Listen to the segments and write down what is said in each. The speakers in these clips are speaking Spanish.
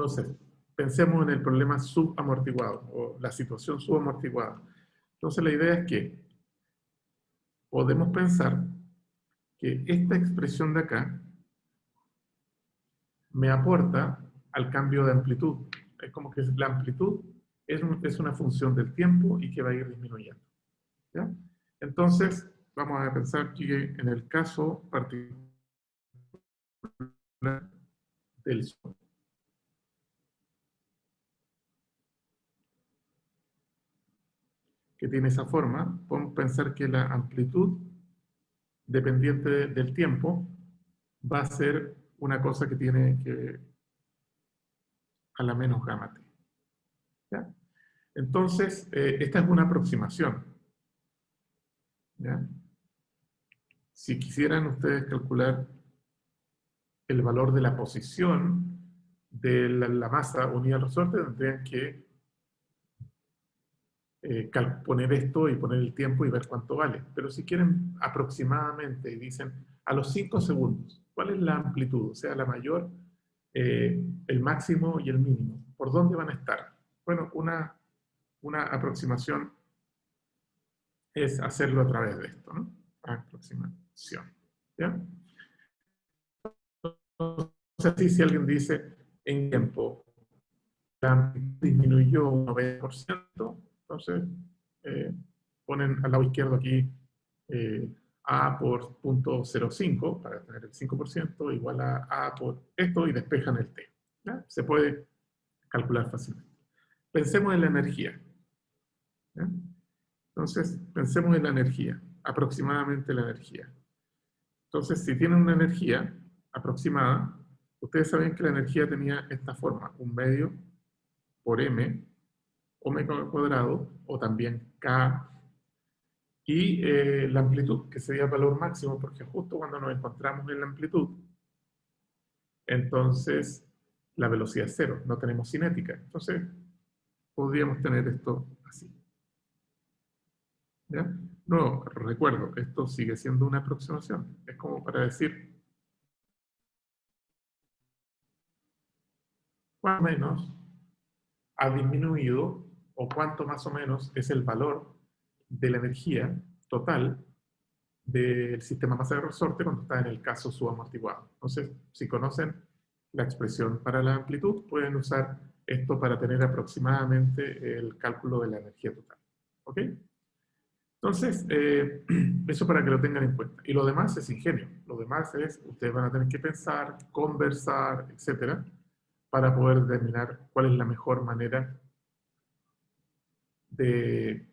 Entonces, pensemos en el problema subamortiguado o la situación subamortiguada. Entonces, la idea es que podemos pensar que esta expresión de acá me aporta al cambio de amplitud. Es como que la amplitud es una función del tiempo y que va a ir disminuyendo. ¿Ya? Entonces, vamos a pensar que en el caso particular del sol, que tiene esa forma, podemos pensar que la amplitud dependiente del tiempo va a ser una cosa que tiene que a la menos gamma t. ¿Ya? Entonces, esta es una aproximación. ¿Ya? Si quisieran ustedes calcular el valor de la posición de la masa unida al resorte, tendrían que poner esto y poner el tiempo y ver cuánto vale. Pero si quieren aproximadamente y dicen a los 5 segundos, ¿cuál es la amplitud? O sea, la mayor, el máximo y el mínimo. ¿Por dónde van a estar? Bueno, una aproximación es hacerlo a través de esto, ¿no? Aproximación. ¿Ya? Entonces, si alguien dice en tiempo, la amplitud disminuyó un 90%, entonces ponen al lado izquierdo aquí A por 0.05 para tener el 5% igual a A por esto y despejan el T. ¿Ya? Se puede calcular fácilmente. Pensemos en la energía. ¿Ya? Entonces, pensemos en la energía, aproximadamente la energía. Entonces, si tienen una energía aproximada, ustedes saben que la energía tenía esta forma, un medio por m, omega al cuadrado, o también k, y la amplitud, que sería el valor máximo, porque justo cuando nos encontramos en la amplitud, entonces la velocidad es cero, no tenemos cinética. Entonces, podríamos tener esto así. ¿Ya? No, recuerdo, esto sigue siendo una aproximación. Es como para decir, cuánto menos ha disminuido, o cuánto más o menos es el valor de la energía total del sistema masa de resorte cuando está en el caso subamortiguado. Entonces, si conocen la expresión para la amplitud, pueden usar esto para tener aproximadamente el cálculo de la energía total. ¿Ok? Entonces, eso para que lo tengan en cuenta. Y lo demás es ingenio. Lo demás es, ustedes van a tener que pensar, conversar, etcétera, para poder determinar cuál es la mejor manera de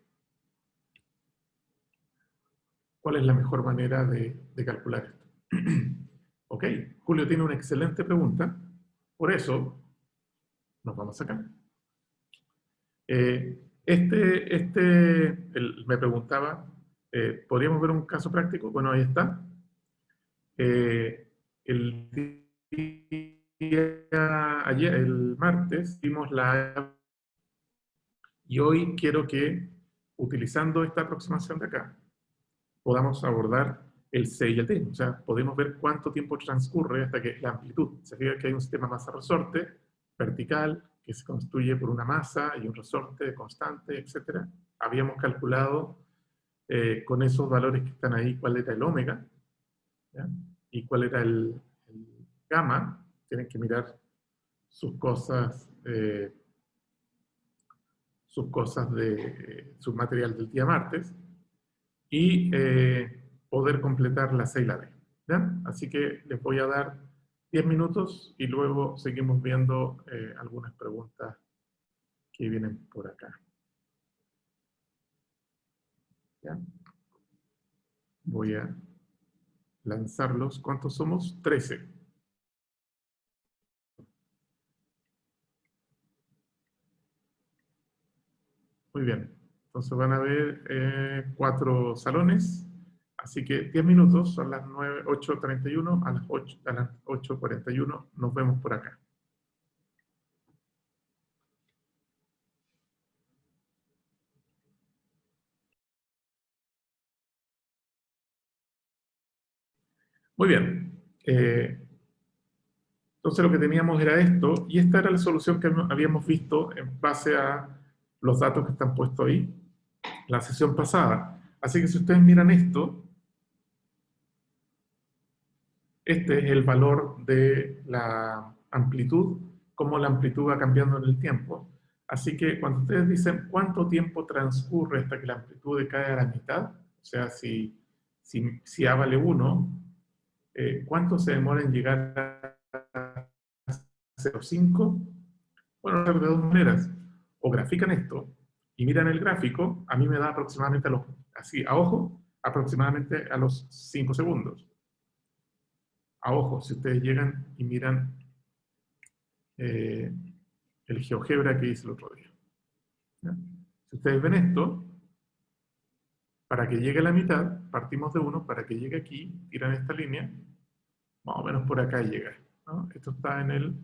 calcular esto. Ok, Julio tiene una excelente pregunta, por eso nos vamos acá. Él me preguntaba, ¿podríamos ver un caso práctico? Bueno, ahí está. El día ayer, el martes, vimos y hoy quiero que, utilizando esta aproximación de acá, podamos abordar el C y el D. O sea, podemos ver cuánto tiempo transcurre hasta que la amplitud. Se fija que hay un sistema masa-resorte vertical que se construye por una masa y un resorte constante, etc. Habíamos calculado con esos valores que están ahí cuál era el omega, ¿ya? Y cuál era el gamma. Tienen que mirar sus cosas de su material del día martes y poder completar la C y la D. ¿Ya? Así que les voy a dar 10 minutos y luego seguimos viendo algunas preguntas que vienen por acá. ¿Ya? Voy a lanzarlos. ¿Cuántos somos? 13. Muy bien. Entonces van a ver 4 salones. Así que 10 minutos, son las 8:31, a las 8:41 nos vemos por acá. Muy bien. Entonces lo que teníamos era esto, y esta era la solución que habíamos visto en base a los datos que están puestos ahí, la sesión pasada. Así que si ustedes miran esto, este es el valor de la amplitud, cómo la amplitud va cambiando en el tiempo. Así que cuando ustedes dicen cuánto tiempo transcurre hasta que la amplitud decae a la mitad, o sea, si A vale 1, ¿cuánto se demora en llegar a 0,5? Bueno, de dos maneras. O grafican esto y miran el gráfico, a mí me da aproximadamente así, a ojo, aproximadamente a los 5 segundos. A ojo, si ustedes llegan y miran el GeoGebra que hice el otro día. ¿Ya? Si ustedes ven esto, para que llegue a la mitad, partimos de 1, para que llegue aquí, tiran esta línea, más o menos por acá llega, ¿no? Esto está en el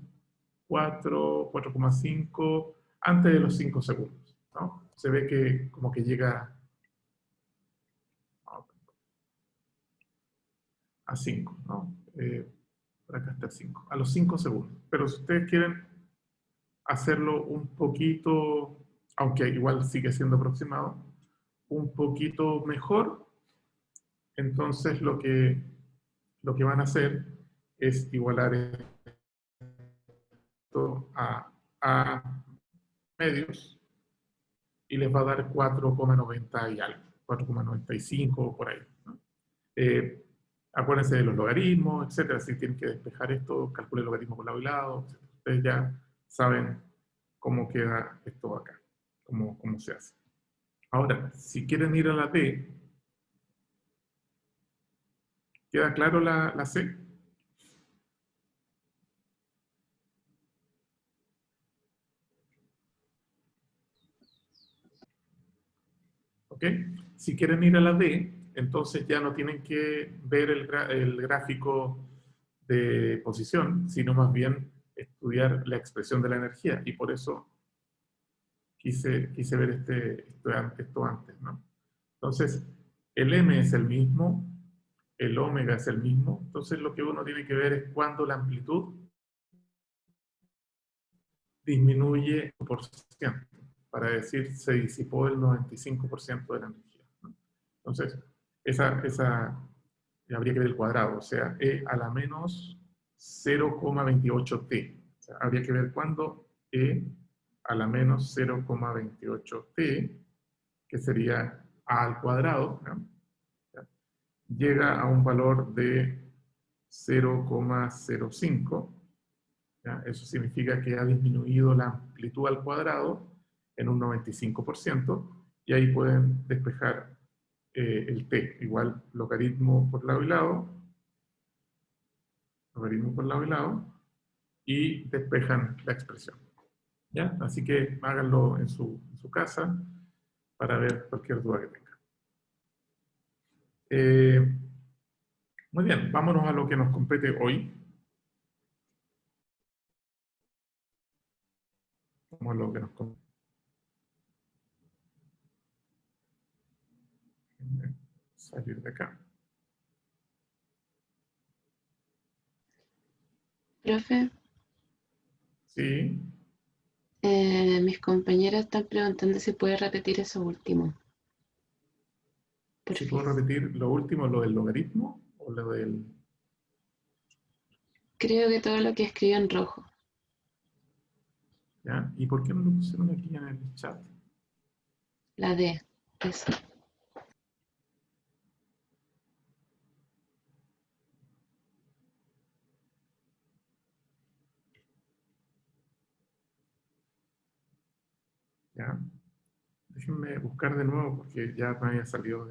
4, 4,5, antes de los 5 segundos, ¿no? Se ve que como que llega a 5, ¿no? Por acá está 5, a los 5 segundos. Pero si ustedes quieren hacerlo un poquito, aunque igual sigue siendo aproximado, un poquito mejor, entonces lo que van a hacer es igualar esto a medios y les va a dar 4,90 y algo, 4,95 por ahí, ¿no? Eh, Acuérdense de los logaritmos, etcétera. Si tienen que despejar esto, calculen el logaritmo por lado y lado, etcétera. Ustedes ya saben cómo queda esto acá, cómo se hace. Ahora, si quieren ir a la D, ¿queda claro la C? ¿Ok? Si quieren ir a la D, entonces ya no tienen que ver el gráfico de posición, sino más bien estudiar la expresión de la energía. Y por eso quise ver esto antes, ¿no? Entonces, el M es el mismo, el omega es el mismo, entonces lo que uno tiene que ver es cuando la amplitud disminuye por ciento, para decir se disipó el 95% de la energía, ¿no? Entonces, esa habría que ver el cuadrado, o sea, E a la menos 0,28t. O sea, habría que ver cuándo E a la menos 0,28t, que sería A al cuadrado, ¿no? Llega a un valor de 0,05. ¿Ya? Eso significa que ha disminuido la amplitud al cuadrado en un 95%, y ahí pueden despejar el t, igual logaritmo por lado y lado, logaritmo por lado y lado, y despejan la expresión. ¿Ya? Así que háganlo en su casa para ver cualquier duda que tengan. Muy bien, vámonos a lo que nos compete hoy. Vamos a lo que nos compete. Salir de acá. Profe, Sí. mis compañeras están preguntando si puede repetir eso último. Si puedo Porfis. repetir lo último, lo del logaritmo o lo del... Creo que todo lo que escribió en rojo. ¿Ya? ¿Y por qué no lo pusieron aquí en el chat? La D. Eso. ¿Ya? Déjenme buscar de nuevo porque ya me había salido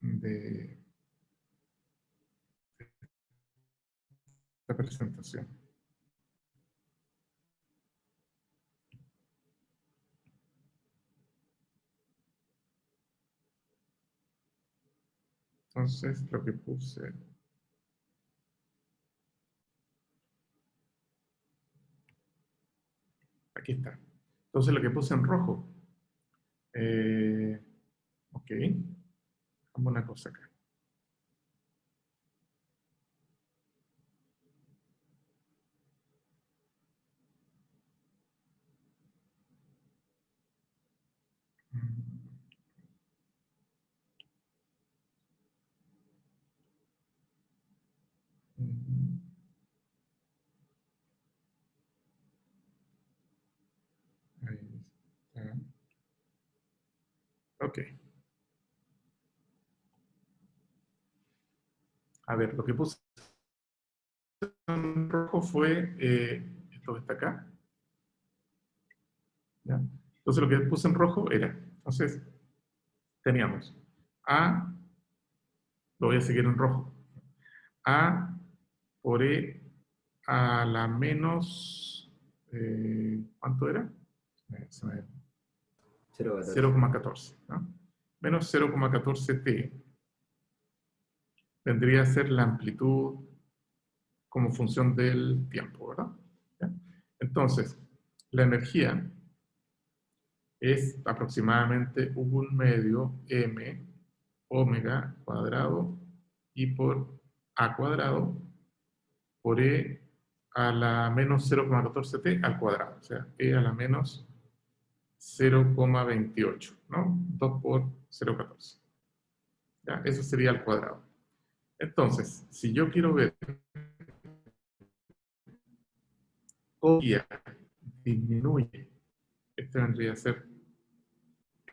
de la presentación. Entonces, lo que puse... Aquí está. Entonces, lo que puse en rojo. Ok. Vamos una cosa acá. Ok. A ver, lo que puse en rojo fue esto que está acá. ¿Ya? Entonces lo que puse en rojo era, entonces teníamos A, lo voy a seguir en rojo, A por E a la menos, ¿cuánto era? Se me- 0,14. 0,14, ¿no? Menos 0,14 t vendría a ser la amplitud como función del tiempo, ¿verdad? ¿Ya? Entonces, la energía es aproximadamente 1/2 m omega cuadrado y por a cuadrado por e a la menos 0,14 t al cuadrado, o sea, e a la menos 0,28, ¿no? 2 por 0,14. ¿Ya? Eso sería al cuadrado. Entonces, si yo quiero ver cómo disminuye, este vendría a ser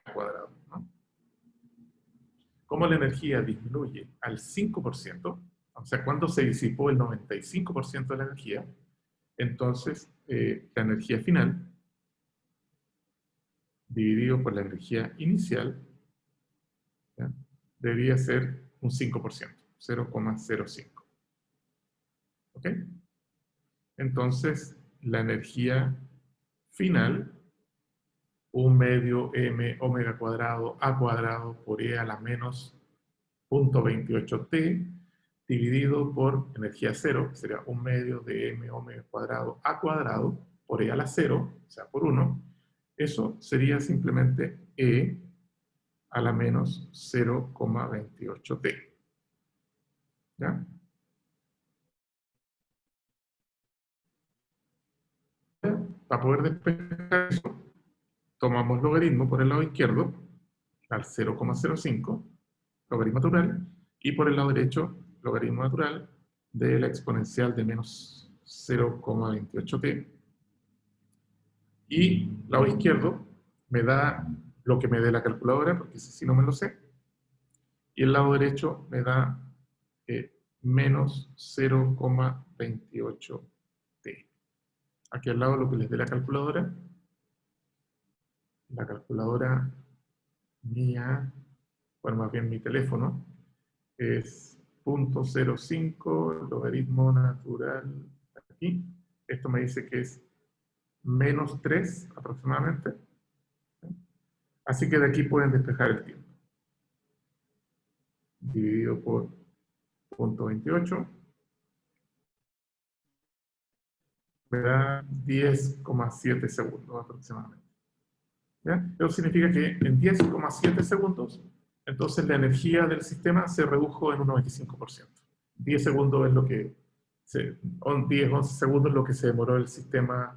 al cuadrado, ¿no? Cómo la energía disminuye al 5%, o sea, cuando se disipó el 95% de la energía, entonces la energía final dividido por la energía inicial, ¿ya? Debería ser un 5%, 0,05. ¿Ok? Entonces, la energía final, 1/2 m omega cuadrado a cuadrado por e a la menos 0,28 t dividido por energía cero, que sería 1/2 de m omega cuadrado a cuadrado por e a la 0, o sea, por 1. Eso sería simplemente e a la menos 0,28 t. ¿Ya? Para poder despejar eso, tomamos logaritmo por el lado izquierdo, al 0,05, logaritmo natural, y por el lado derecho, logaritmo natural de la exponencial de menos 0,28t. Y lado izquierdo me da lo que me dé la calculadora, porque ese sí no me lo sé. Y el lado derecho me da menos 0,28t. Aquí al lado lo que les dé la calculadora mía, bueno, más bien mi teléfono, es 0,05 logaritmo natural aquí. Esto me dice que es menos 3 aproximadamente. Así que de aquí pueden despejar el tiempo. Dividido por 0,28 me da 10,7 segundos aproximadamente. ¿Ya? Eso significa que en 10,7 segundos, entonces la energía del sistema se redujo en un 95%. 10 segundos es lo que, 10, 11 segundos es lo que se demoró el sistema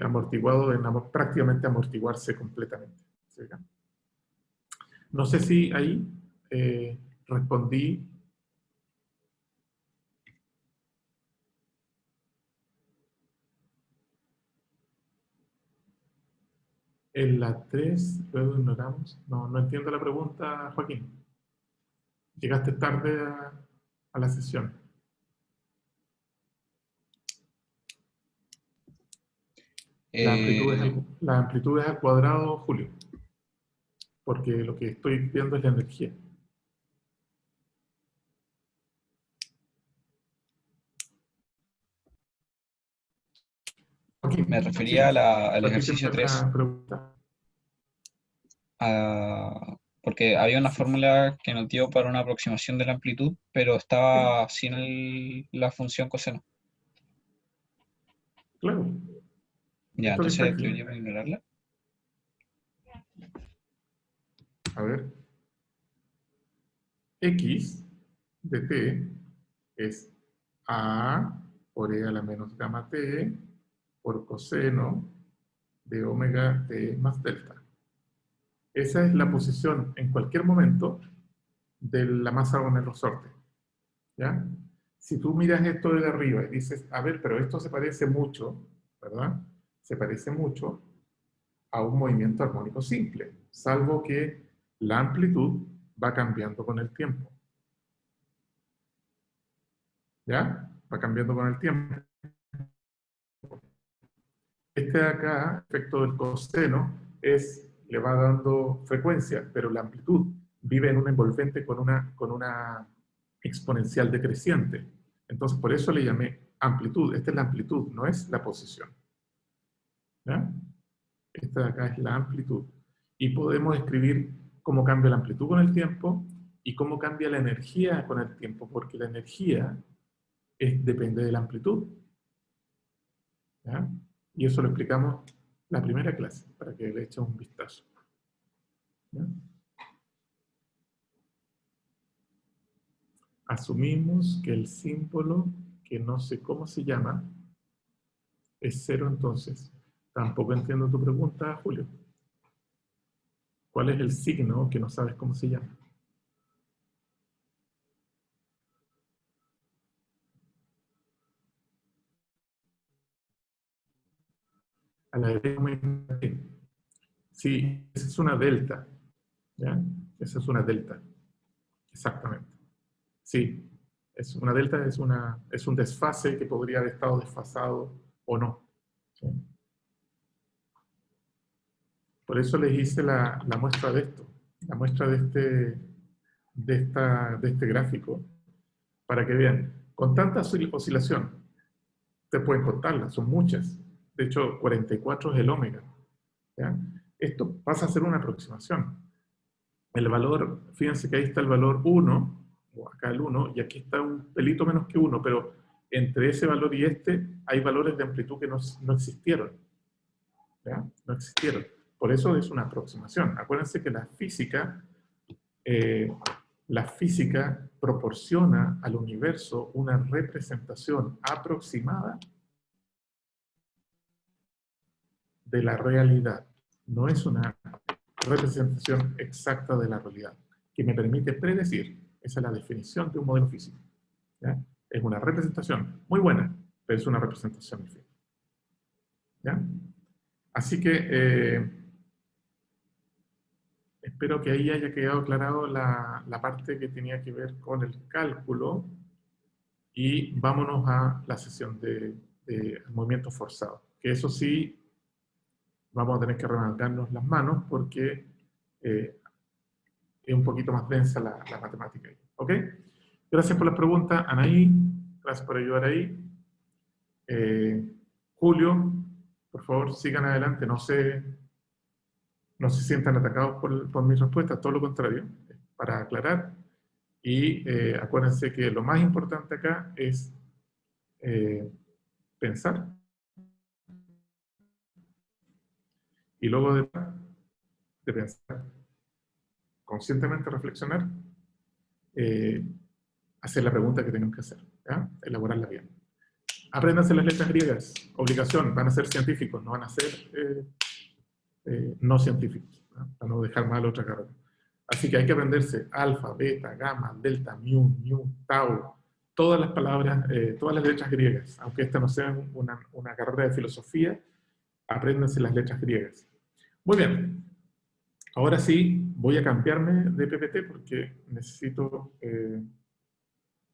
amortiguado en prácticamente amortiguarse completamente. ¿Sí? No sé si ahí respondí. En la 3, luego ignoramos. No, no entiendo la pregunta, Joaquín. Llegaste tarde a la sesión. La amplitud es al cuadrado, Julio. Porque lo que estoy viendo es la energía. Joaquín, Me refería al repíteme ejercicio 3, la pregunta. porque había una fórmula que nos dio para una aproximación de la amplitud, pero estaba sin la función coseno. Claro. Ya, Esto que está entonces aquí. deberíamos ignorarla. A ver. X de t es a por e a la menos gamma t por coseno de omega t más delta. Esa es la posición en cualquier momento de la masa con el resorte. ¿Ya? Si tú miras esto de arriba y dices, a ver, pero esto se parece mucho, ¿verdad? Se parece mucho a un movimiento armónico simple, salvo que La amplitud va cambiando con el tiempo. ¿Ya? Va cambiando con el tiempo. Este de acá, efecto del coseno, le va dando frecuencia, pero la amplitud vive en un envolvente con una exponencial decreciente. Entonces, por eso le llamé amplitud. Esta es la amplitud, no es la posición. ¿Ya? Esta de acá es la amplitud. Y podemos escribir cómo cambia la amplitud con el tiempo y cómo cambia la energía con el tiempo, porque la energía depende de la amplitud. ¿Ya? Y eso lo explicamos la primera clase, para que le echen un vistazo. ¿Ya? Asumimos que el símbolo, que no sé cómo se llama, es 0 entonces. Tampoco entiendo tu pregunta, Julio. ¿Cuál es el signo que no sabes cómo se llama? A la derecha. Sí, esa es una delta. ¿Ya? Esa es una delta. Exactamente. Sí, es una delta, es un desfase que podría haber estado desfasado o no. ¿Sí? Por eso les hice la muestra de esto, la muestra de este gráfico, para que vean, con tanta oscilación, ustedes pueden contarlas, son muchas. De hecho, 44 es el ómega. ¿Ya? Esto pasa a ser una aproximación. El valor, fíjense que ahí está el valor 1, o acá el 1, y aquí está un pelito menos que 1, pero entre ese valor y este hay valores de amplitud que no existieron. ¿Ya? No existieron. Por eso es una aproximación. Acuérdense que la física proporciona al universo una representación aproximada de la realidad. No es una representación exacta de la realidad, que me permite predecir. Esa es la definición de un modelo físico. ¿Ya? Es una representación muy buena, pero es una representación infinita. ¿Ya? Así que espero que ahí haya quedado aclarado la parte que tenía que ver con el cálculo, y vámonos a la sesión de movimiento forzado, que eso sí vamos a tener que remangarnos las manos porque es un poquito más densa la matemática. ¿Ok? Gracias por las preguntas, Anaí. Gracias por ayudar ahí. Julio, por favor, sigan adelante. No se sientan atacados por mis respuestas, todo lo contrario, para aclarar. Y acuérdense que lo más importante acá es pensar. Y luego de pensar, conscientemente reflexionar, hacer la pregunta que tenemos que hacer, ¿ya? Elaborarla bien. Apréndanse las letras griegas, obligación, van a ser científicos, no van a ser no científicos, ¿ya? Para no dejar mal otra carrera. Así que hay que aprenderse alfa, beta, gamma, delta, mu, tau, todas las palabras, todas las letras griegas. Aunque esta no sea una carrera de filosofía, apréndanse las letras griegas. Muy bien. Ahora sí, voy a cambiarme de PPT porque necesito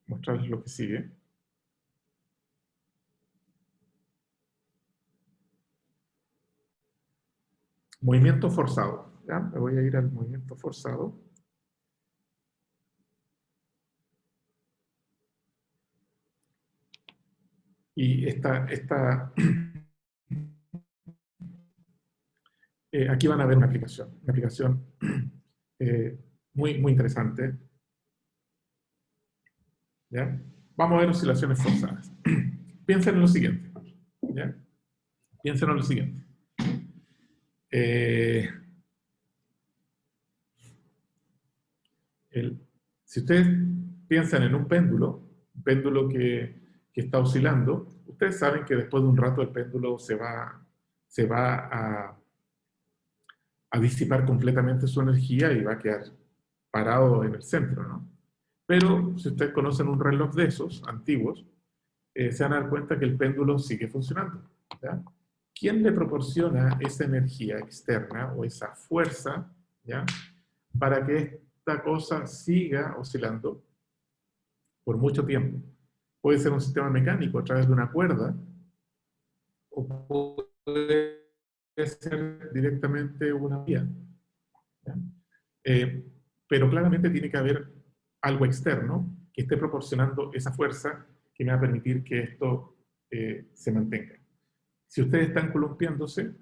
mostrarles lo que sigue. Movimiento forzado. ¿Ya? Me voy a ir al movimiento forzado. Y aquí van a ver una aplicación muy, muy interesante. ¿Ya? Vamos a ver oscilaciones forzadas. Piensen en lo siguiente. ¿Ya? Piensen en lo siguiente. Si ustedes piensan en un péndulo que está oscilando, ustedes saben que después de un rato el péndulo se va a disipar completamente su energía y va a quedar parado en el centro, ¿no? Pero si ustedes conocen un reloj de esos antiguos, se van a dar cuenta que el péndulo sigue funcionando, ¿ya? ¿Quién le proporciona esa energía externa o esa fuerza, ¿ya? para que esta cosa siga oscilando por mucho tiempo. Puede ser un sistema mecánico a través de una cuerda, o puede ser directamente una vía. Pero claramente tiene que haber algo externo que esté proporcionando esa fuerza que me va a permitir que esto se mantenga. Si ustedes están columpiándose,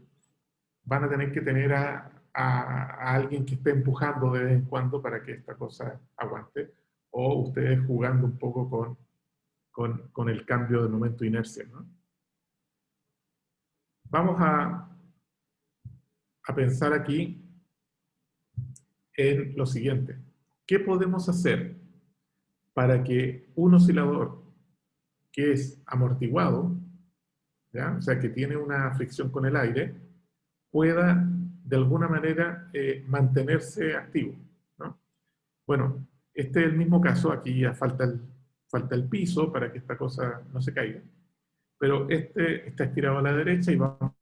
van a tener que tener a alguien que esté empujando de vez en cuando para que esta cosa aguante, o ustedes jugando un poco con el cambio de momento de inercia, ¿no? Vamos a pensar aquí en lo siguiente. ¿Qué podemos hacer para que un oscilador que es amortiguado, ¿ya? O sea, que tiene una fricción con el aire, pueda de alguna manera mantenerse activo, ¿no? Bueno, este es el mismo caso. Aquí ya falta el piso para que esta cosa no se caiga, pero este está estirado a la derecha y va a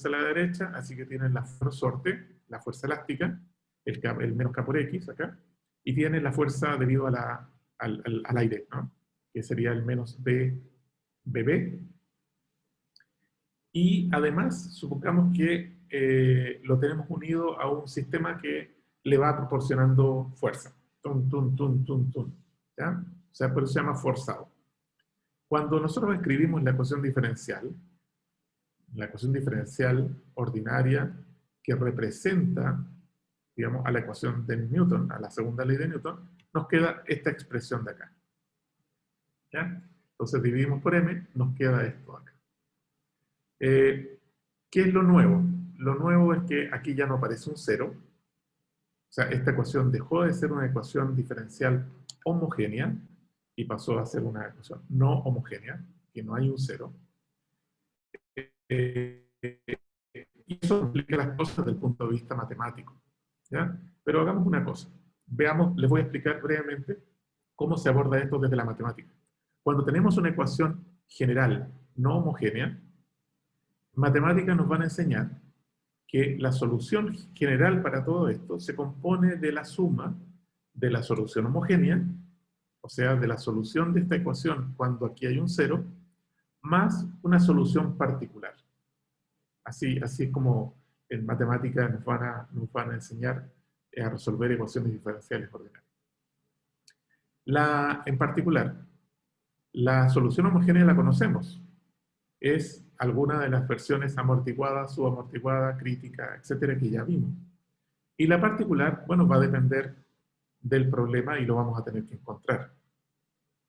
la derecha, así que tienen la resorte, la fuerza elástica, el menos K por X acá, y tienen la fuerza debido a al aire, ¿no? Que sería el menos BB. Y además, supongamos que lo tenemos unido a un sistema que le va proporcionando fuerza. Tum, tum, tum, tum, tum, ¿ya? O sea, por eso se llama forzado. Cuando nosotros escribimos la ecuación diferencial ordinaria que representa, digamos, a la ecuación de Newton, a la segunda ley de Newton, nos queda esta expresión de acá. ¿Ya? Entonces dividimos por m, nos queda esto acá. ¿Qué es lo nuevo? Lo nuevo es que aquí ya no aparece un cero. O sea, esta ecuación dejó de ser una ecuación diferencial homogénea y pasó a ser una ecuación no homogénea, que no hay un cero. Y eso complica las cosas desde el punto de vista matemático, ¿ya? Pero hagamos una cosa. Veamos, les voy a explicar brevemente cómo se aborda esto desde la matemática. Cuando tenemos una ecuación general no homogénea, matemáticas nos van a enseñar que la solución general para todo esto se compone de la suma de la solución homogénea, o sea, de la solución de esta ecuación cuando aquí hay un cero, más una solución particular. Así es como en matemática nos van a enseñar a resolver ecuaciones diferenciales ordinarias. En particular, la solución homogénea la conocemos. Es alguna de las versiones amortiguada, subamortiguada, crítica, etcétera, que ya vimos. Y la particular, bueno, va a depender del problema y lo vamos a tener que encontrar.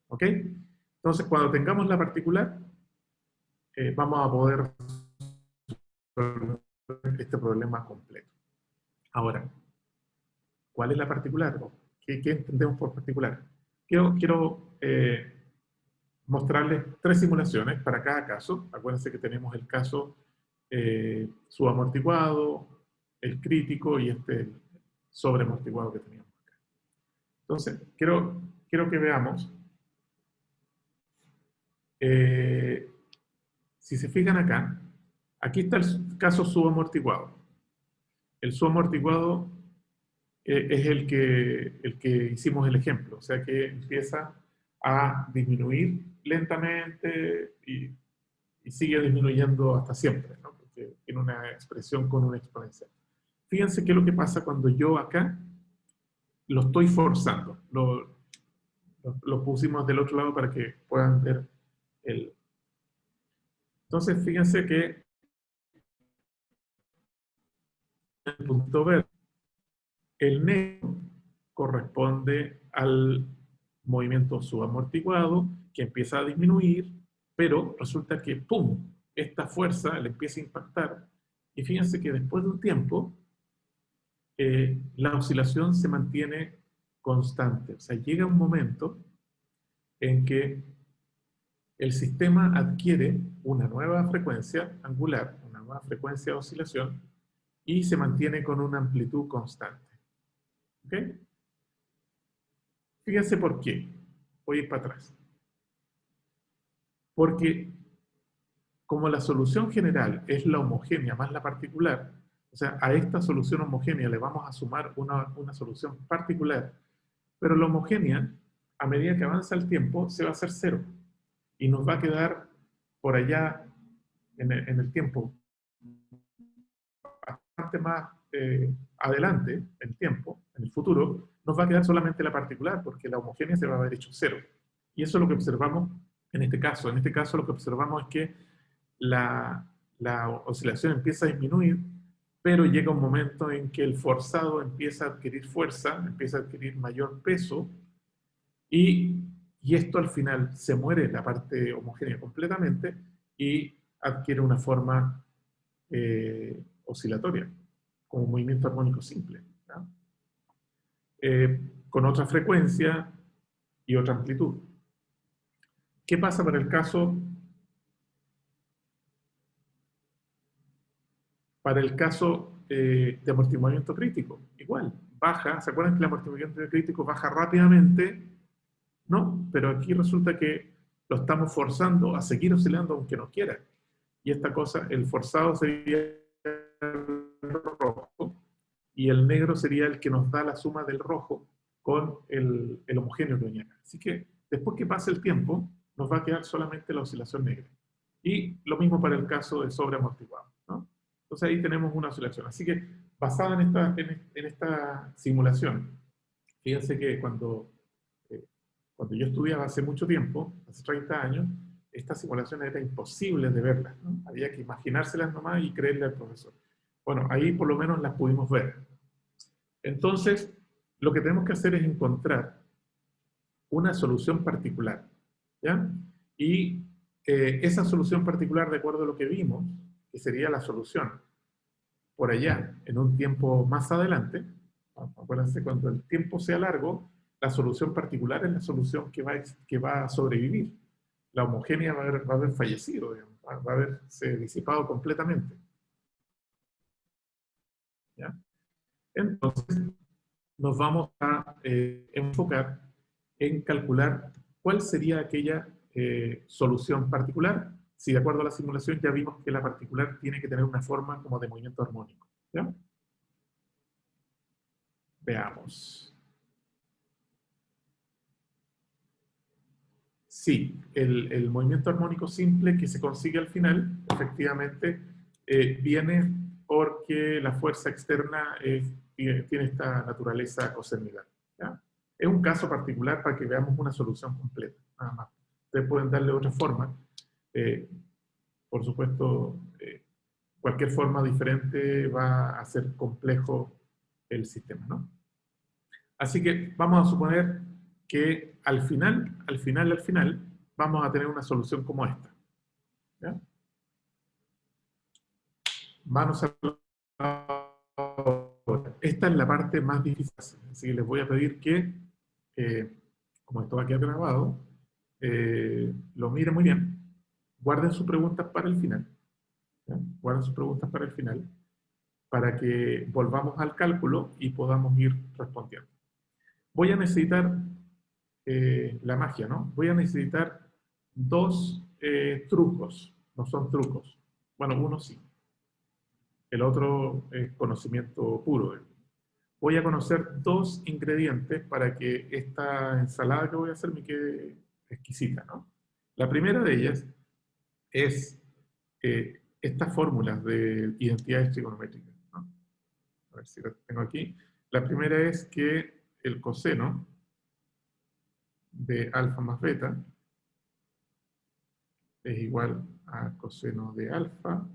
¿Ok? Entonces, cuando tengamos la particular, vamos a poder resolver este problema completo. Ahora, ¿cuál es la particular? ¿Qué entendemos por particular? Quiero mostrarles 3 simulaciones para cada caso. Acuérdense que tenemos el caso subamortiguado, el crítico y el sobreamortiguado que teníamos acá. Entonces, quiero que veamos. Si se fijan acá, aquí está el caso subamortiguado. El subamortiguado es el que hicimos el ejemplo, o sea que empieza a disminuir lentamente y sigue disminuyendo hasta siempre, ¿no? Porque tiene una expresión con una exponencial. Fíjense qué es lo que pasa cuando yo acá lo estoy forzando. Lo pusimos del otro lado para que puedan ver el... Entonces, fíjense que el punto verde, el negro corresponde al movimiento subamortiguado que empieza a disminuir, pero resulta que, ¡pum!, esta fuerza le empieza a impactar. Y fíjense que después de un tiempo, la oscilación se mantiene constante. O sea, llega un momento en que el sistema adquiere una nueva frecuencia angular, una nueva frecuencia de oscilación, y se mantiene con una amplitud constante. ¿Ok? Fíjense por qué. Voy a ir para atrás. Porque como la solución general es la homogénea más la particular, O sea, a esta solución homogénea le vamos a sumar una solución particular, pero la homogénea, a medida que avanza el tiempo, se va a hacer cero y nos va a quedar por allá en el tiempo bastante más adelante, en tiempo, en el futuro, nos va a quedar solamente la particular, porque la homogénea se va a haber hecho cero. Y eso es lo que observamos en este caso. En este caso lo que observamos es que la oscilación empieza a disminuir, pero llega un momento en que el forzado empieza a adquirir fuerza, empieza a adquirir mayor peso, y esto al final se muere la parte homogénea completamente y adquiere una forma oscilatoria, como un movimiento armónico simple, ¿no? Con otra frecuencia y otra amplitud. ¿Qué pasa para el caso? Para el caso de amortiguamiento crítico, igual, baja. ¿Se acuerdan que el amortiguamiento crítico baja rápidamente? No, pero aquí resulta que lo estamos forzando a seguir oscilando aunque no quiera. Y esta cosa, el forzado sería el rojo, y el negro sería el que nos da la suma del rojo con el homogéneo que venía acá. Así que después que pase el tiempo, nos va a quedar solamente la oscilación negra. Y lo mismo para el caso de sobreamortiguado, ¿no? Entonces ahí tenemos una oscilación. Así que basada en esta simulación, fíjense que cuando yo estudiaba hace mucho tiempo, hace 30 años, estas simulaciones era imposible de verlas, ¿no? Había que imaginárselas nomás y creerle al profesor. Bueno, ahí por lo menos las pudimos ver. Entonces, lo que tenemos que hacer es encontrar una solución particular, ¿ya? Y esa solución particular, de acuerdo a lo que vimos, que sería la solución por allá, en un tiempo más adelante, ¿no? Acuérdense, cuando el tiempo sea largo, la solución particular es la solución que va a sobrevivir. La homogénea va a haber fallecido, digamos, va a haberse disipado completamente, ¿ya? Entonces, nos vamos a enfocar en calcular cuál sería aquella solución particular, si de acuerdo a la simulación ya vimos que la particular tiene que tener una forma como de movimiento armónico, ¿ya? Veamos. Sí, el movimiento armónico simple que se consigue al final, efectivamente, viene porque la fuerza externa tiene esta naturaleza cosérnica, ¿ya? Es un caso particular para que veamos una solución completa, nada más. Ustedes pueden darle otra forma. Por supuesto, cualquier forma diferente va a ser complejo el sistema, ¿no? Así que vamos a suponer que al final, vamos a tener una solución como esta, ¿ya? Vamos a... Esta es la parte más difícil, así que les voy a pedir que, como esto va a quedar grabado, lo miren muy bien, guarden sus preguntas para el final, ¿ya? Guarden sus preguntas para el final, para que volvamos al cálculo y podamos ir respondiendo. Voy a necesitar la magia, ¿no? Voy a necesitar dos trucos, no son trucos. Bueno, uno sí. El otro es conocimiento puro. Voy a conocer dos ingredientes para que esta ensalada que voy a hacer me quede exquisita, ¿no? La primera de ellas es estas fórmulas de identidades trigonométricas, ¿no? A ver si las tengo aquí. La primera es que el coseno de alfa más beta es igual a coseno de alfa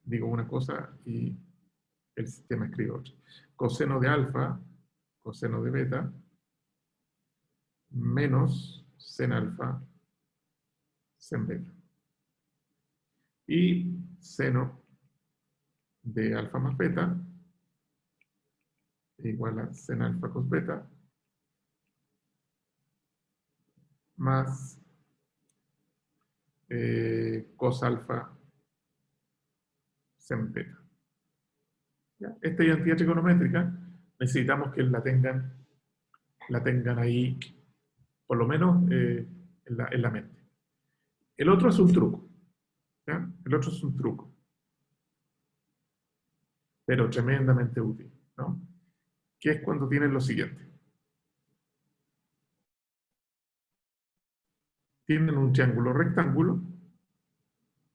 digo una cosa y el sistema escribe otra. Coseno de alfa, coseno de beta, menos sen alfa, sen beta. Y seno de alfa más beta es igual a sen alfa cos beta más cos alfa sen beta. ¿Ya? Esta identidad trigonométrica necesitamos que la tengan ahí por lo menos en la mente. El otro es un truco, ¿ya? El otro es un truco, pero tremendamente útil, ¿no? Que es cuando tienen lo siguiente. Tienen un triángulo rectángulo,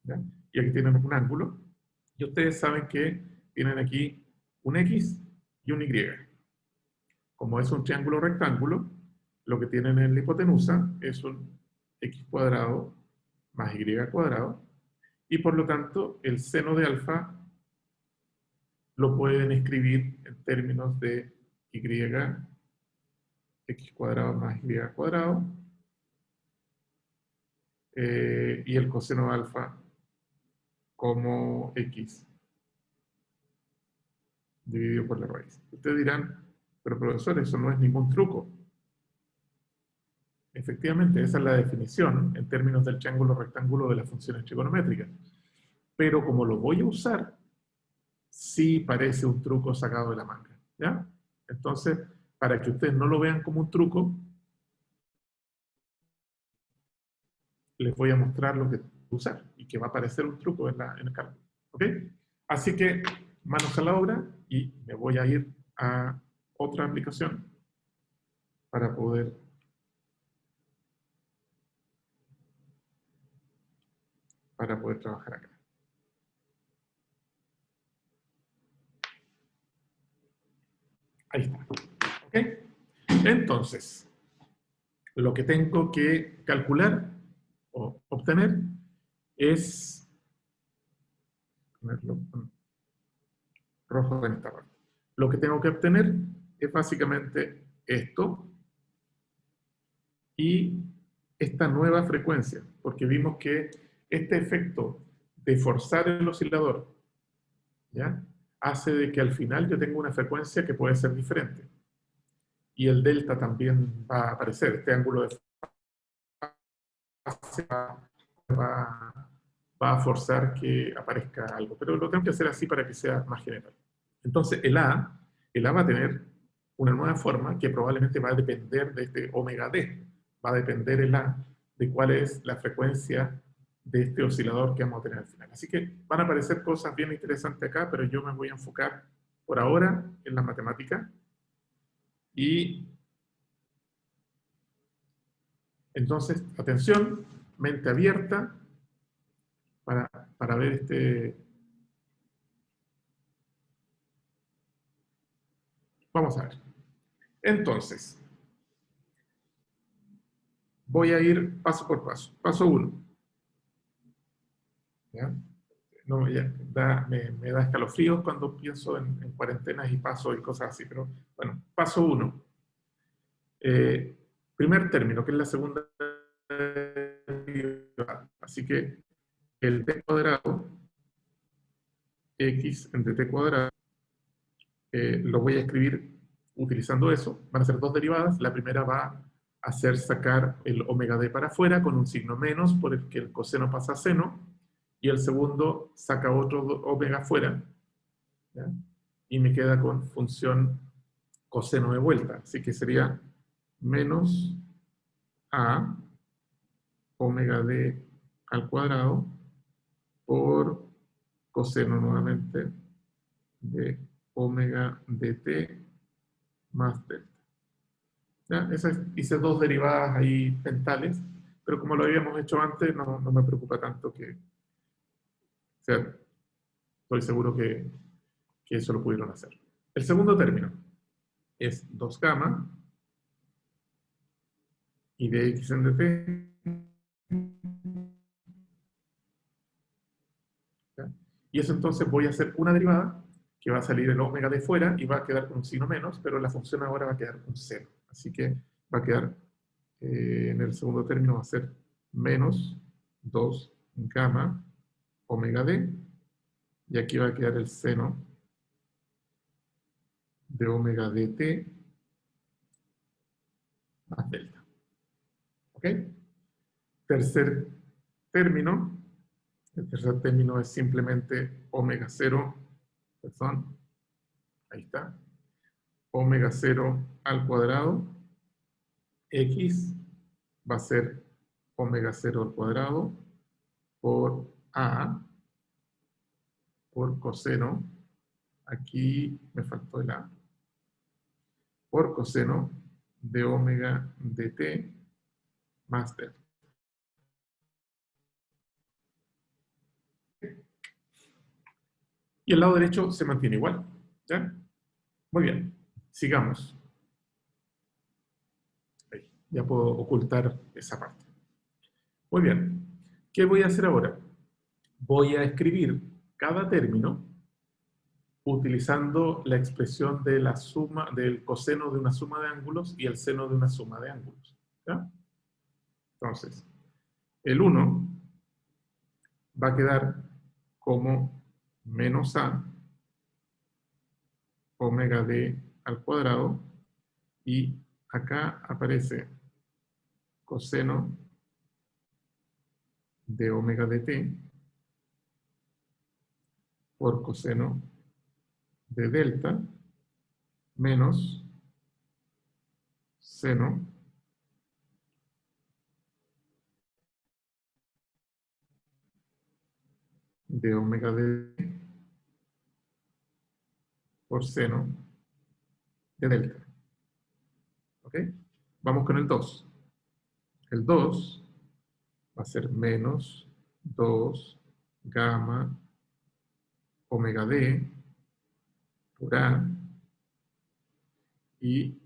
¿ya? Y aquí tienen un ángulo, y ustedes saben que tienen aquí un X y un Y. Como es un triángulo rectángulo, lo que tienen en la hipotenusa es un X cuadrado más Y cuadrado, y por lo tanto el seno de alfa lo pueden escribir en términos de Y, X cuadrado más Y cuadrado, y el coseno de alfa como X dividido por la raíz. Ustedes dirán, pero profesor, eso no es ningún truco. Efectivamente, esa es la definición en términos del triángulo rectángulo de las funciones trigonométricas. Pero como lo voy a usar, sí parece un truco sacado de la manga, ¿ya? Entonces, para que ustedes no lo vean como un truco, les voy a mostrar lo que voy a usar y que va a parecer un truco en el cálculo. ¿Ok? Así que, manos a la obra y me voy a ir a otra aplicación para poder trabajar acá. Ahí está. ¿Ok? Entonces, lo que tengo que calcular o obtener es ponerlo rojo en esta parte. Lo que tengo que obtener es básicamente esto y esta nueva frecuencia, porque vimos que este efecto de forzar el oscilador, ¿ya?, hace de que al final yo tenga una frecuencia que puede ser diferente. Y el delta también va a aparecer, este ángulo de fase va a forzar que aparezca algo, pero lo tengo que hacer así para que sea más general. Entonces el A va a tener una nueva forma que probablemente va a depender de este omega D, va a depender el A de cuál es la frecuencia de este oscilador que vamos a tener al final. Así que van a aparecer cosas bien interesantes acá, pero yo me voy a enfocar por ahora en la matemática. Y entonces, atención, mente abierta para ver este. Vamos a ver. Entonces, voy a ir paso por paso. Paso 1. ¿Ya? No, me da escalofríos cuando pienso en cuarentenas y pasos y cosas así, pero bueno, paso 1. Primer término, que es la segunda derivada. Así que el t cuadrado, x entre t cuadrado, lo voy a escribir utilizando eso. Van a ser dos derivadas. La primera va a hacer sacar el omega d para afuera con un signo menos por el que el coseno pasa a seno, y el segundo saca otro omega afuera, ¿ya?, y me queda con función coseno de vuelta. Así que sería menos a omega d al cuadrado por coseno nuevamente de omega dt más delta. ¿Ya? Hice dos derivadas ahí pentales, pero como lo habíamos hecho antes, no me preocupa tanto que, o sea, estoy seguro que eso lo pudieron hacer. El segundo término es 2 gamma y de x en dt. ¿Ya? Y eso entonces voy a hacer una derivada que va a salir el omega de fuera y va a quedar con un signo menos, pero la función ahora va a quedar con 0. Así que va a quedar, en el segundo término va a ser menos 2 gamma omega d, y aquí va a quedar el seno de omega dt más delta. ¿Ok? Tercer término. El tercer término es simplemente omega 0, perdón, ahí está, omega 0 al cuadrado, x va a ser omega 0 al cuadrado por A por coseno, aquí me faltó el A, por coseno de omega de t más delta. Y el lado derecho se mantiene igual, ¿ya? Muy bien, sigamos. Ahí, ya puedo ocultar esa parte. Muy bien, ¿qué voy a hacer ahora? Voy a escribir cada término utilizando la expresión de la suma, del coseno de una suma de ángulos y el seno de una suma de ángulos, ¿ya? Entonces, el 1 va a quedar como menos A omega d al cuadrado, y acá aparece coseno de omega de t por coseno de delta menos seno de omega de t por seno de delta. ¿Ok? Vamos con el 2. El 2 va a ser menos 2 gamma omega d por A, y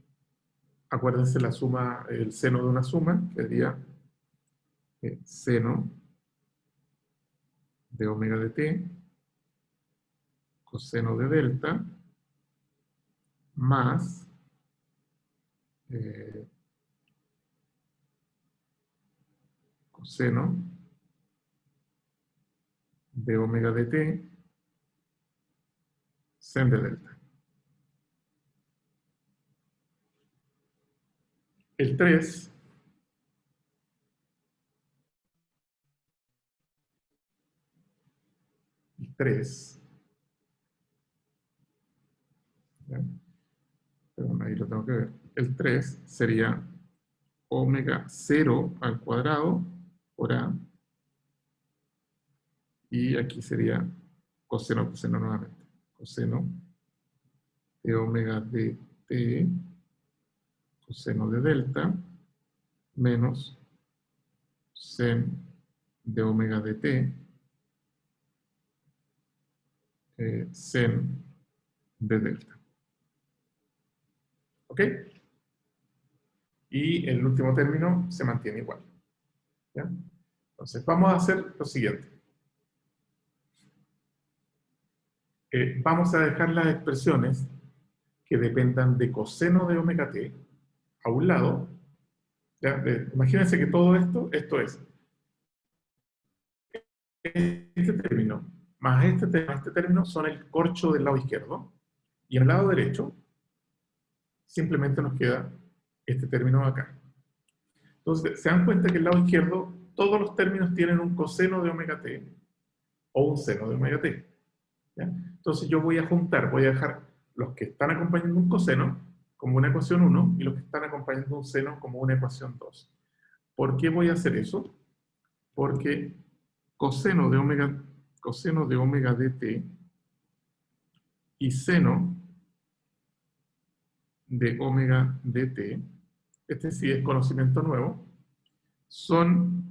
acuérdense la suma, el seno de una suma, que sería seno de omega de t coseno de delta más coseno de omega de t sen de delta. El 3 ¿ya? Perdón, ahí lo tengo que ver. El 3 sería omega 0 al cuadrado por A, y aquí sería coseno nuevamente. Coseno de omega de t coseno de delta menos sen de omega de t sen de delta. ¿Ok? Y el último término se mantiene igual, ¿ya? Entonces vamos a hacer lo siguiente. Vamos a dejar las expresiones que dependan de coseno de omega t a un lado, ¿ya? Imagínense que todo esto es este término más este término son el corcho del lado izquierdo, y en el lado derecho simplemente nos queda este término acá. Entonces, se dan cuenta que el lado izquierdo todos los términos tienen un coseno de omega t o un seno de omega t, ¿ya? Entonces yo voy a juntar, voy a dejar los que están acompañando un coseno como una ecuación 1 y los que están acompañando un seno como una ecuación 2. ¿Por qué voy a hacer eso? Porque coseno de omega de t y seno de omega de t, este sí es conocimiento nuevo, son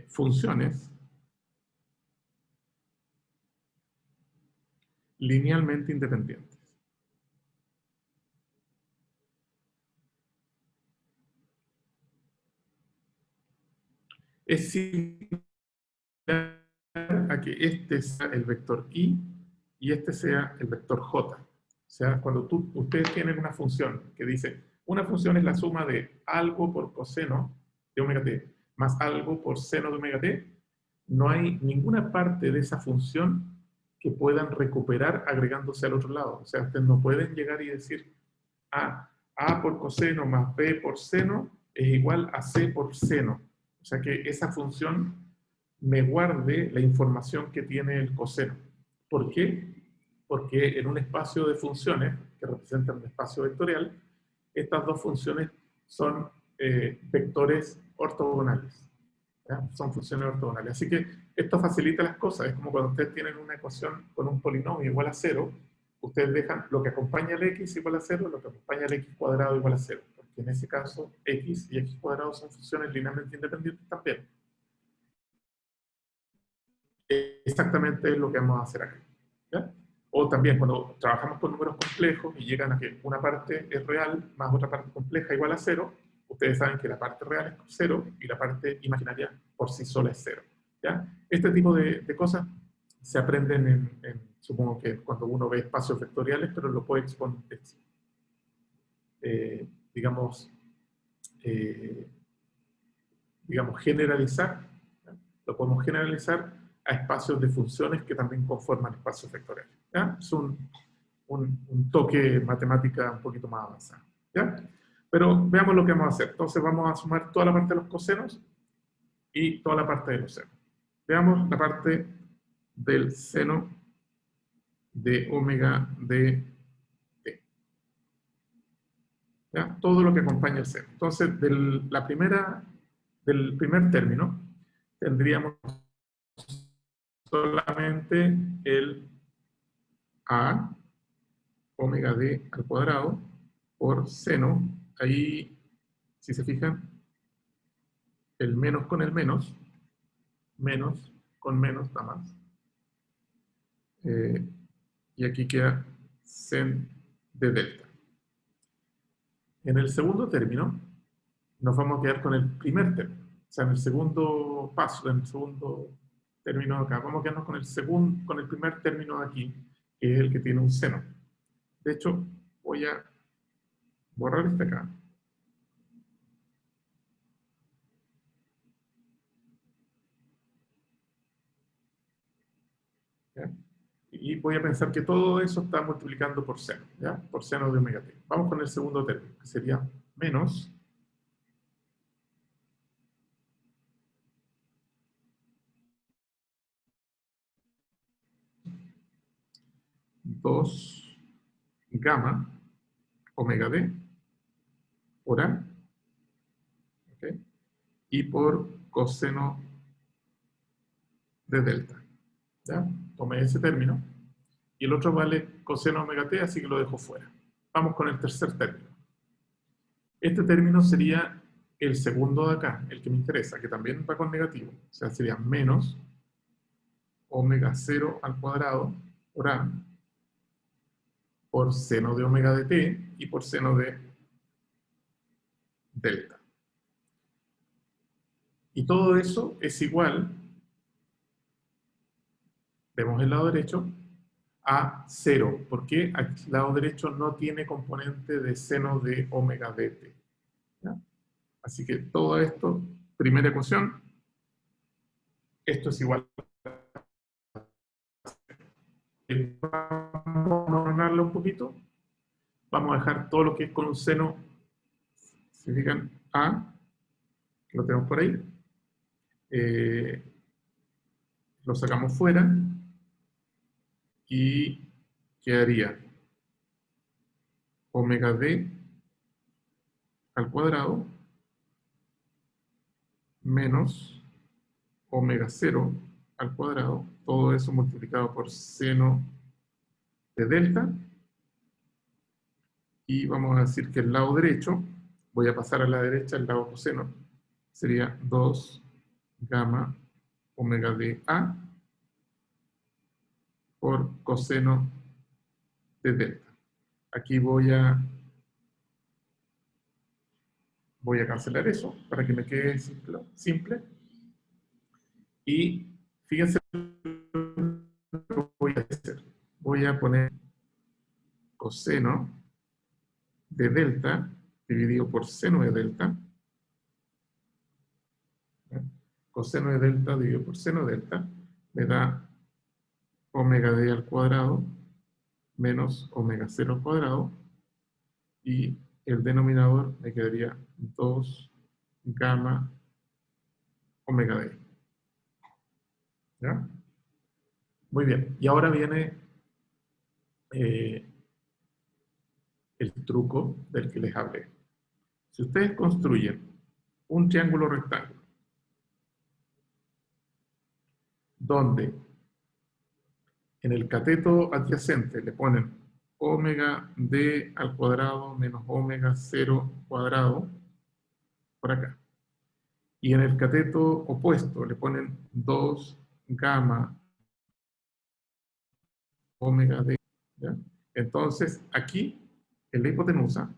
funciones linealmente independientes. Es similar a que este sea el vector i y este sea el vector j. O sea, cuando ustedes tienen una función que dice, una función es la suma de algo por coseno de omega t más algo por seno de omega t, no hay ninguna parte de esa función que puedan recuperar agregándose al otro lado. O sea, ustedes no pueden llegar y decir, A por coseno más B por seno es igual a C por seno. O sea que esa función me guarde la información que tiene el coseno. ¿Por qué? Porque en un espacio de funciones, que representan un espacio vectorial, estas dos funciones son vectores ortogonales. ¿Ya? Son funciones ortogonales. Así que esto facilita las cosas. Es como cuando ustedes tienen una ecuación con un polinomio igual a 0, ustedes dejan lo que acompaña al x igual a 0, lo que acompaña al x cuadrado igual a 0. Porque en ese caso, x y x cuadrado son funciones linealmente independientes también. Exactamente lo que vamos a hacer acá. ¿Ya? O también cuando trabajamos con números complejos y llegan a que una parte es real más otra parte compleja igual a 0, ustedes saben que la parte real es 0 y la parte imaginaria por sí sola es 0. ¿Ya? Este tipo de cosas se aprenden supongo que cuando uno ve espacios vectoriales, pero lo puede exponer, digamos, generalizar. ¿Ya? Lo podemos generalizar a espacios de funciones que también conforman espacios vectoriales. ¿Ya? Es un toque matemática un poquito más avanzado. ¿Ya? Pero veamos lo que vamos a hacer. Entonces vamos a sumar toda la parte de los cosenos y toda la parte de los senos. Veamos la parte del seno de omega de t. ¿Ya? Todo lo que acompaña el seno. Entonces, del primer término, tendríamos solamente el a omega d al cuadrado por seno. Ahí, si se fijan, el menos con el menos con menos da más. Y aquí queda sen de delta. En el segundo término, nos vamos a quedar con el primer término. O sea, en el segundo paso, en el segundo término de acá, vamos a quedarnos con el primer término de aquí, que es el que tiene un seno. De hecho, voy a borrar este acá. ¿Ya? Y voy a pensar que todo eso está multiplicando por seno, ¿ya? Por seno de omega t. Vamos con el segundo término, que sería menos 2 gamma omega d por a, ¿okay? Y por coseno de delta. ¿Ya? Tomé ese término. Y el otro vale coseno omega t, así que lo dejo fuera. Vamos con el tercer término. Este término sería el segundo de acá, el que me interesa, que también va con negativo. O sea, sería menos omega 0 al cuadrado por a por seno de omega de t y por seno de delta. Y todo eso es igual, vemos el lado derecho, a 0. ¿Por qué? El lado derecho no tiene componente de seno de omega de t. ¿Ya? Así que todo esto, primera ecuación, esto es igual a 0. Vamos a ordenarlo un poquito. Vamos a dejar todo lo que es con un seno, si fijan, a, que lo tenemos por ahí. Lo sacamos fuera y quedaría omega d al cuadrado menos omega 0 al cuadrado, todo eso multiplicado por seno de delta, y vamos a decir que el lado derecho, voy a pasar a la derecha, el lado coseno, sería 2 gamma omega de a por coseno de delta. Aquí voy a cancelar eso para que me quede simple. Y fíjense lo que voy a hacer. Voy a poner coseno de delta dividido por seno de delta. Coseno de delta dividido por seno de delta me da omega d al cuadrado menos omega 0 al cuadrado, y el denominador me quedaría 2 gamma omega d. ¿Ya? Muy bien. Y ahora viene el truco del que les hablé. Si ustedes construyen un triángulo rectángulo, donde en el cateto adyacente le ponen omega d al cuadrado menos omega 0 cuadrado, por acá. Y en el cateto opuesto le ponen 2 gamma omega d. ¿Ya? Entonces, aquí, en la hipotenusa,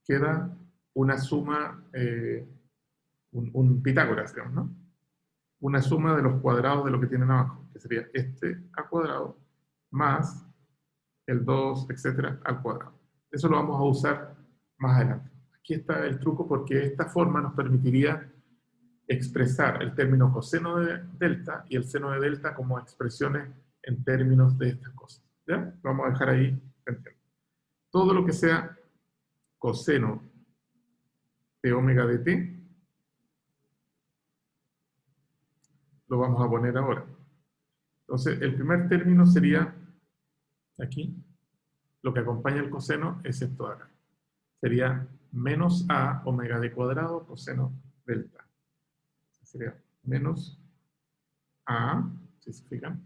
queda una suma, un Pitágoras, digamos, ¿no? Una suma de los cuadrados de lo que tienen abajo, que sería este al cuadrado más el 2, etcétera, al cuadrado. Eso lo vamos a usar más adelante. Aquí está el truco porque esta forma nos permitiría expresar el término coseno de delta y el seno de delta como expresiones en términos de estas cosas. ¿Ya? Lo vamos a dejar ahí pendiente. Todo lo que sea coseno de omega de t, lo vamos a poner ahora. Entonces, el primer término sería, aquí, lo que acompaña el coseno es esto de acá. Sería menos a omega d cuadrado coseno delta. Sería menos a, si se fijan,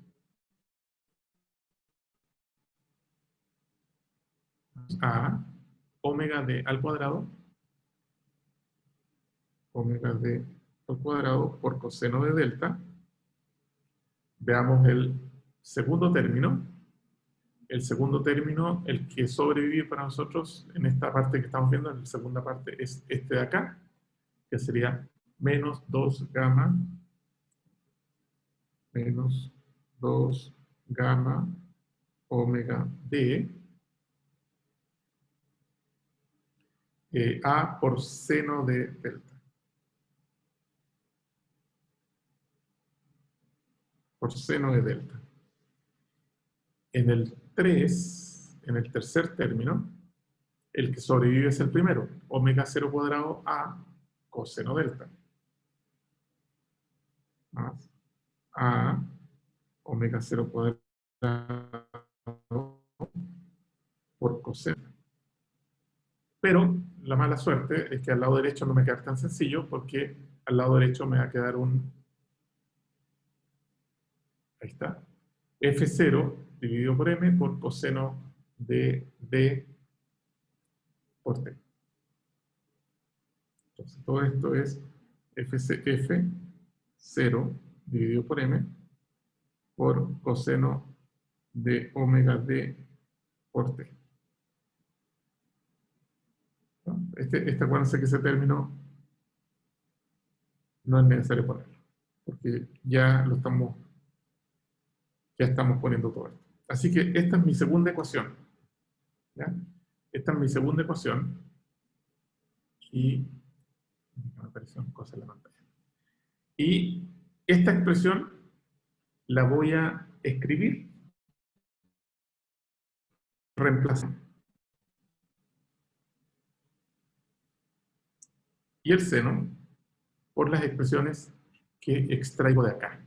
a omega d al cuadrado, omega d al cuadrado por coseno de delta. Veamos el segundo término. El segundo término, el que sobrevive para nosotros en esta parte que estamos viendo, en la segunda parte, es este de acá, que sería menos 2 gamma, menos 2 gamma omega d, a por seno de delta. Por seno de delta. En el 3, en el tercer término, el que sobrevive es el primero, omega 0 cuadrado a coseno delta. Más a omega 0 cuadrado por coseno. Pero la mala suerte es que al lado derecho no me queda tan sencillo porque al lado derecho me va a quedar un... Ahí está. F0 dividido por m por coseno de d por t. Entonces todo esto es F0 dividido por m por coseno de omega d por t. ¿No? Acuérdense que ese término no es necesario ponerlo, porque ya estamos poniendo todo esto. Así que esta es mi segunda ecuación. ¿Ya? Esta es mi segunda ecuación. Y me apareció una cosa en la pantalla. Y esta expresión la voy a escribir reemplazando. Y el seno por las expresiones que extraigo de acá.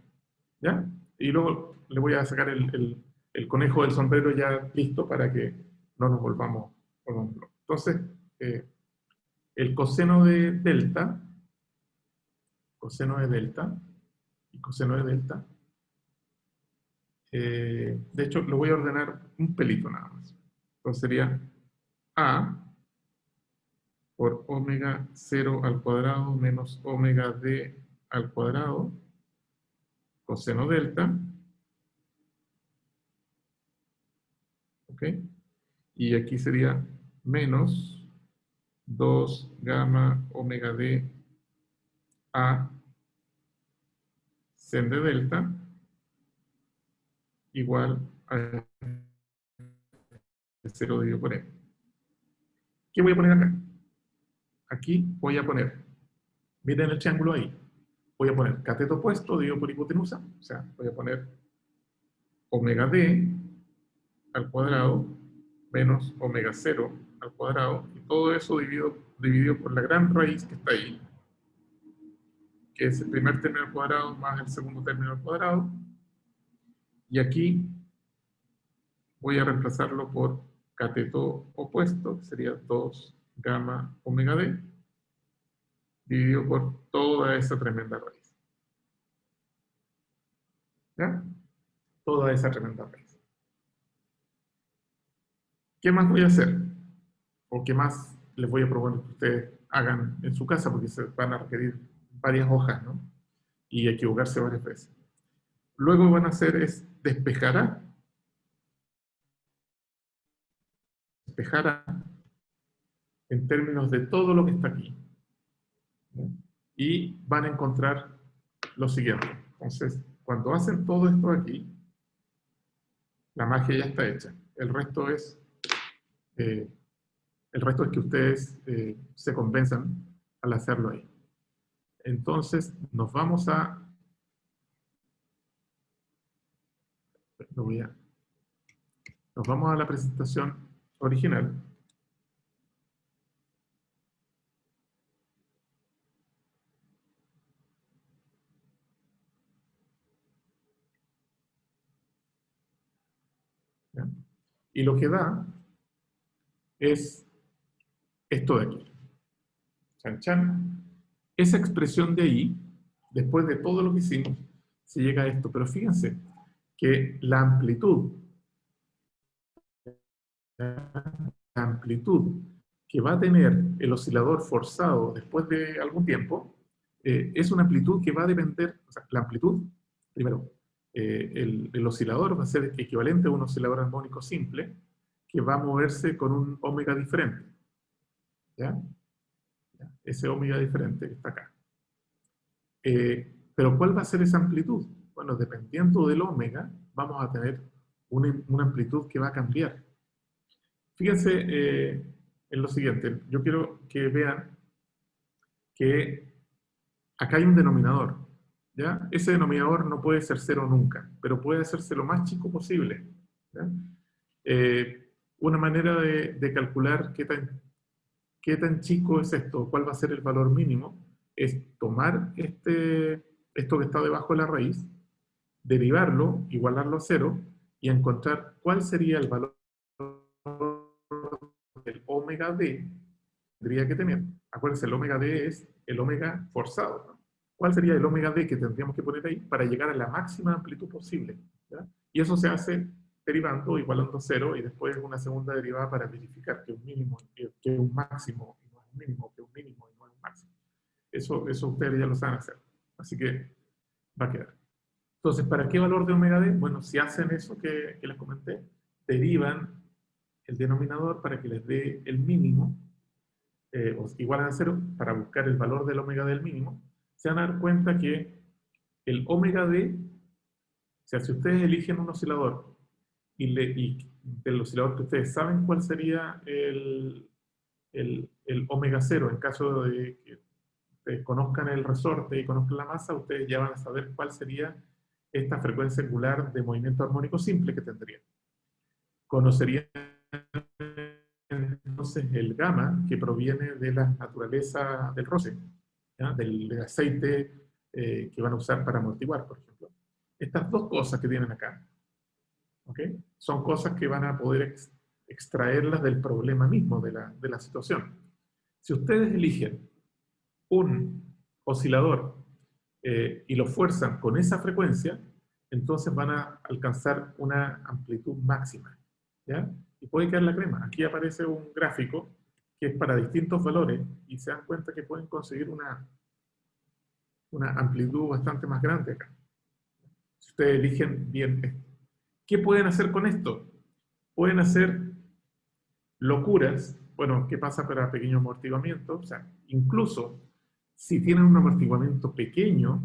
¿Ya? Y luego le voy a sacar el conejo del sombrero ya listo para que no nos volvamos locos. Entonces, el coseno de delta y coseno de delta, de hecho lo voy a ordenar un pelito nada más. Entonces sería a por omega 0 al cuadrado menos omega d al cuadrado coseno delta, ¿ok? Y aquí sería menos 2 gamma omega d a sen de delta igual a 0 dividido por m. ¿Qué voy a poner acá? Aquí voy a poner, miren el triángulo ahí, voy a poner cateto opuesto dividido por hipotenusa, o sea, voy a poner omega d al cuadrado menos omega 0 al cuadrado, y todo eso dividido por la gran raíz que está ahí, que es el primer término al cuadrado más el segundo término al cuadrado, y aquí voy a reemplazarlo por cateto opuesto, que sería 2 gamma omega d, dividido por toda esa tremenda raíz. ¿Ya? Toda esa tremenda raíz. ¿Qué más voy a hacer? ¿O qué más les voy a proponer que ustedes hagan en su casa? Porque se van a requerir varias hojas, ¿no? Y equivocarse varias veces. Luego lo que van a hacer es despejar en términos de todo lo que está aquí. ¿No? Y van a encontrar lo siguiente. Entonces, cuando hacen todo esto aquí, la magia ya está hecha. El resto es que ustedes se convenzan al hacerlo ahí. Entonces, nos vamos a... Nos vamos a la presentación original. ¿Ya? Y lo que da es esto de aquí. Chan, chan. Esa expresión de ahí, después de todo lo que hicimos, se llega a esto. Pero fíjense que la amplitud que va a tener el oscilador forzado después de algún tiempo, es una amplitud que va a depender, o sea, la amplitud, primero, el oscilador va a ser equivalente a un oscilador armónico simple que va a moverse con un ómega diferente. ¿Ya? Ese ómega diferente que está acá. Pero ¿cuál va a ser esa amplitud? Bueno, dependiendo del ómega, vamos a tener una amplitud que va a cambiar. Fíjense en lo siguiente. Yo quiero que vean que acá hay un denominador. ¿Ya? Ese denominador no puede ser cero nunca, pero puede hacerse lo más chico posible. ¿Ya? Una manera de calcular qué tan chico es esto, cuál va a ser el valor mínimo, es tomar esto que está debajo de la raíz, derivarlo, igualarlo a cero, y encontrar cuál sería el valor del omega d que tendría que tener. Acuérdense, el omega d es el omega forzado, ¿no? ¿Cuál sería el omega d que tendríamos que poner ahí para llegar a la máxima amplitud posible? ¿Ya? Y eso se hace derivando, igualando a cero, y después una segunda derivada para verificar que un mínimo, que un máximo, y no es un mínimo, que un mínimo y no es un máximo. Eso ustedes ya lo saben hacer. Así que va a quedar. Entonces, ¿para qué valor de omega d? Bueno, si hacen eso que les comenté, derivan el denominador para que les dé el mínimo, o igualan a cero, para buscar el valor del omega del mínimo, se van a dar cuenta que el omega d, o sea, si ustedes eligen un oscilador y del oscilador que ustedes saben cuál sería el omega cero, en caso de que ustedes conozcan el resorte y conozcan la masa, ustedes ya van a saber cuál sería esta frecuencia angular de movimiento armónico simple que tendrían. Conocerían entonces el gamma que proviene de la naturaleza del roce, ¿ya? Del aceite que van a usar para amortiguar, por ejemplo. Estas dos cosas que tienen acá, ¿okay? Son cosas que van a poder extraerlas del problema mismo de la situación. Si ustedes eligen un oscilador y lo fuerzan con esa frecuencia, entonces van a alcanzar una amplitud máxima, ¿ya? Y puede quedar la crema. Aquí aparece un gráfico que es para distintos valores y se dan cuenta que pueden conseguir una amplitud bastante más grande acá. Si ustedes eligen bien esto. ¿Qué pueden hacer con esto? Pueden hacer locuras. Bueno, ¿qué pasa para pequeño amortiguamiento? O sea, incluso si tienen un amortiguamiento pequeño,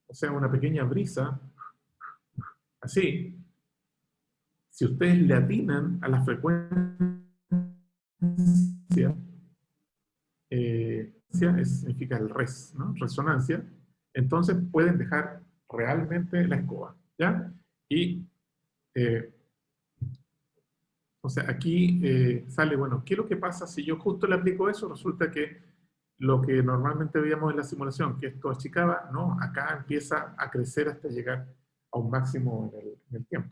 o sea, una pequeña brisa, así, si ustedes le atinan a la frecuencia, significa el res, ¿no? Resonancia, entonces pueden dejar realmente la escoba, ¿ya? Y, o sea, aquí sale, bueno, ¿qué es lo que pasa si yo justo le aplico eso? Resulta que lo que normalmente veíamos en la simulación, que esto achicaba, no, acá empieza a crecer hasta llegar a un máximo en el tiempo.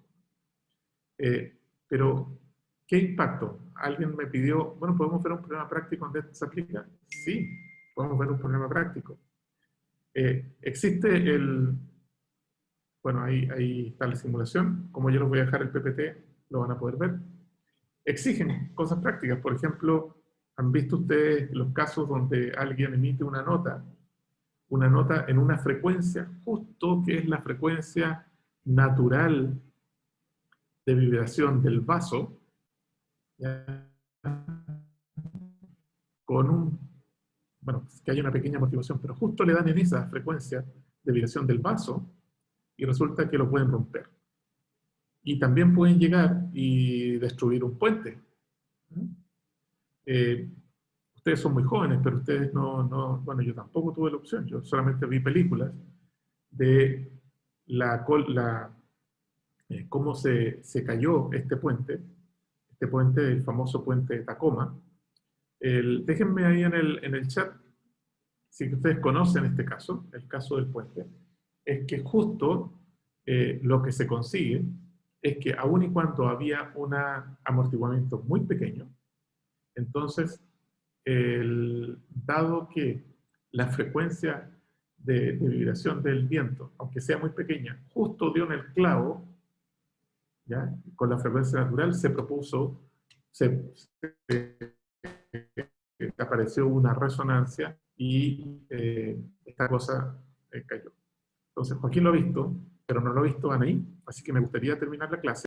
Pero, ¿qué impacto? Alguien me pidió, bueno, ¿podemos ver un problema práctico donde esto se aplica? Sí, podemos ver un problema práctico. Existe bueno, ahí está la simulación. Como yo les voy a dejar el PPT, lo van a poder ver. Exigen cosas prácticas. Por ejemplo, ¿han visto ustedes los casos donde alguien emite una nota en una frecuencia, justo que es la frecuencia natural de vibración del vaso, ¿ya? Bueno, que hay una pequeña amortiguación, pero justo le dan en esa frecuencia de vibración del vaso y resulta que lo pueden romper. Y también pueden llegar y destruir un puente. Ustedes son muy jóvenes, pero ustedes bueno, yo tampoco tuve la opción, yo solamente vi películas de cómo se cayó este puente, el famoso puente de Tacoma. Déjenme ahí en el chat, si ustedes conocen este caso, el caso del puente, es que justo lo que se consigue es que aun y cuando había un amortiguamiento muy pequeño, entonces, dado que la frecuencia de vibración del viento, aunque sea muy pequeña, justo dio en el clavo, ¿ya? Con la frecuencia natural apareció una resonancia y esta cosa cayó. Entonces, Joaquín lo ha visto, pero no lo ha visto Anaí, así que me gustaría terminar la clase